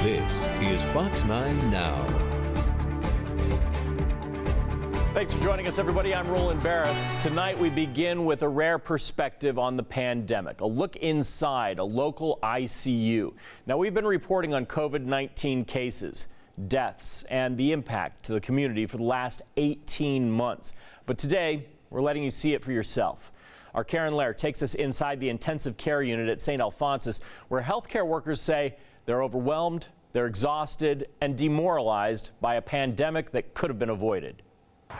This is Fox 9 Now. Thanks for joining us, everybody. I'm Roland Barris. Tonight we begin with a rare perspective on the pandemic, a look inside a local ICU. Now, we've been reporting on COVID-19 cases, deaths, and the impact to the community for the last 18 months. But today, we're letting you see it for yourself. Our Karen Lair takes us inside the intensive care unit at Saint Alphonsus, where healthcare workers say they're overwhelmed, they're exhausted, and demoralized by a pandemic that could have been avoided.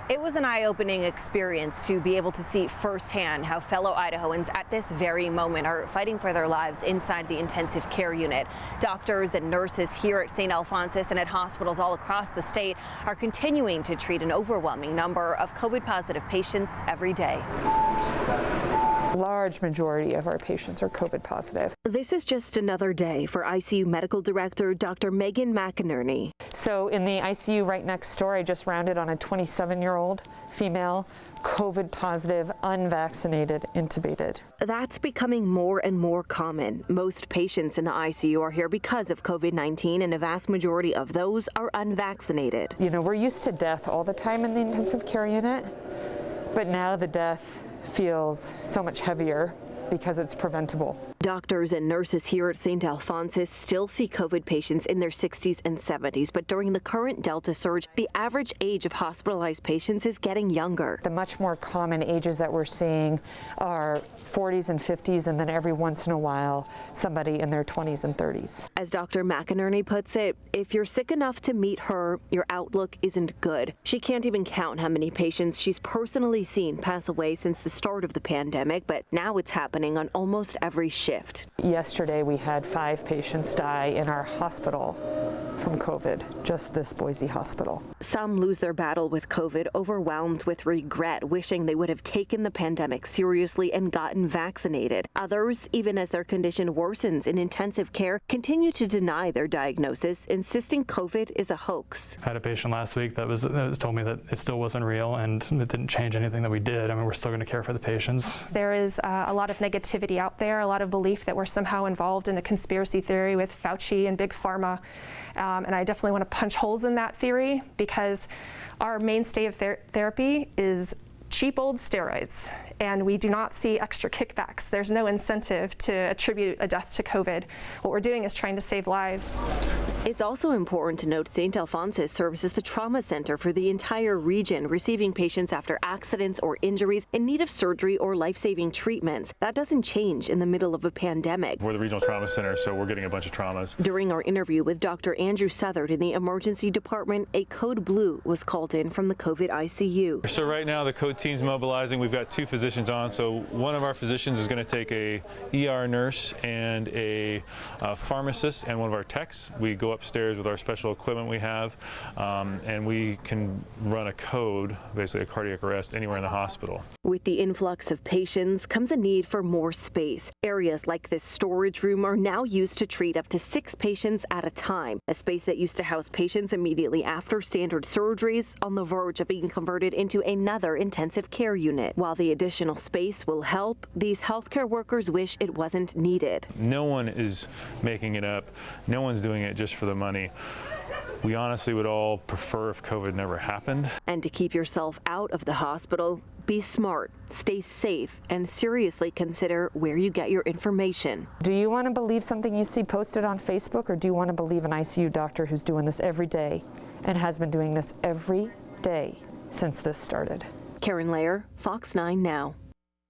It was an eye-opening experience to be able to see firsthand how fellow Idahoans at this very moment are fighting for their lives inside the intensive care unit. Doctors and nurses here at Saint Alphonsus and at hospitals all across the state are continuing to treat an overwhelming number of COVID-positive patients every day. Large majority of our patients are COVID positive. This is just another day for ICU Medical Director Dr. Megan McInerney. So in the ICU right next door, I just rounded on a 27-year-old female, COVID positive, unvaccinated, intubated. That's becoming more and more common. Most patients in the ICU are here because of COVID-19, and a vast majority of those are unvaccinated. You know, we're used to death all the time in the intensive care unit, but now the death feels so much heavier because it's preventable. Doctors and nurses here at Saint Alphonsus still see COVID patients in their 60s and 70s, but during the current Delta surge, the average age of hospitalized patients is getting younger. The much more common ages that we're seeing are 40s and 50s, and then every once in a while, somebody in their 20s and 30s. As Dr. McInerney puts it, if you're sick enough to meet her, your outlook isn't good. She can't even count how many patients she's personally seen pass away since the start of the pandemic, but now it's happening on almost every shift. Yesterday, we had 5 patients die in our hospital from COVID, just this Boise hospital. Some lose their battle with COVID, overwhelmed with regret, wishing they would have taken the pandemic seriously and gotten vaccinated. Others, even as their condition worsens in intensive care, continue to deny their diagnosis, insisting COVID is a hoax. I had a patient last week that told me that it still wasn't real and it didn't change anything that we did. I mean, we're still going to care for the patients. There is a lot of negativity out there, a lot of belief that we're somehow involved in a conspiracy theory with Fauci and Big Pharma. And I definitely want to punch holes in that theory, because our mainstay of therapy is cheap old steroids, and we do not see extra kickbacks. There's no incentive to attribute a death to COVID. What we're doing is trying to save lives. It's also important to note Saint Alphonsus serves as the trauma center for the entire region, receiving patients after accidents or injuries in need of surgery or life-saving treatments. That doesn't change in the middle of a pandemic. We're the regional trauma center, so we're getting a bunch of traumas. During our interview with Dr. Andrew Southard in the emergency department, a code blue was called in from the COVID ICU. So right now the code team's mobilizing. We've got 2 physicians on, so one of our physicians is going to take a ER nurse and a pharmacist and one of our techs. We go upstairs with our special equipment we have, and we can run a code, basically a cardiac arrest, anywhere in the hospital. With the influx of patients comes a need for more space. Areas like this storage room are now used to treat up to 6 patients at a time, a space that used to house patients immediately after standard surgeries on the verge of being converted into another intensive care unit. While the additional space will help, these healthcare workers wish it wasn't needed. No one is making it up. No one's doing it just for the money. We honestly would all prefer if COVID never happened. And to keep yourself out of the hospital, be smart, stay safe, and seriously consider where you get your information. Do you want to believe something you see posted on Facebook, or do you want to believe an ICU doctor who's doing this every day and has been doing this every day since this started? Karen Lair, Fox 9 Now.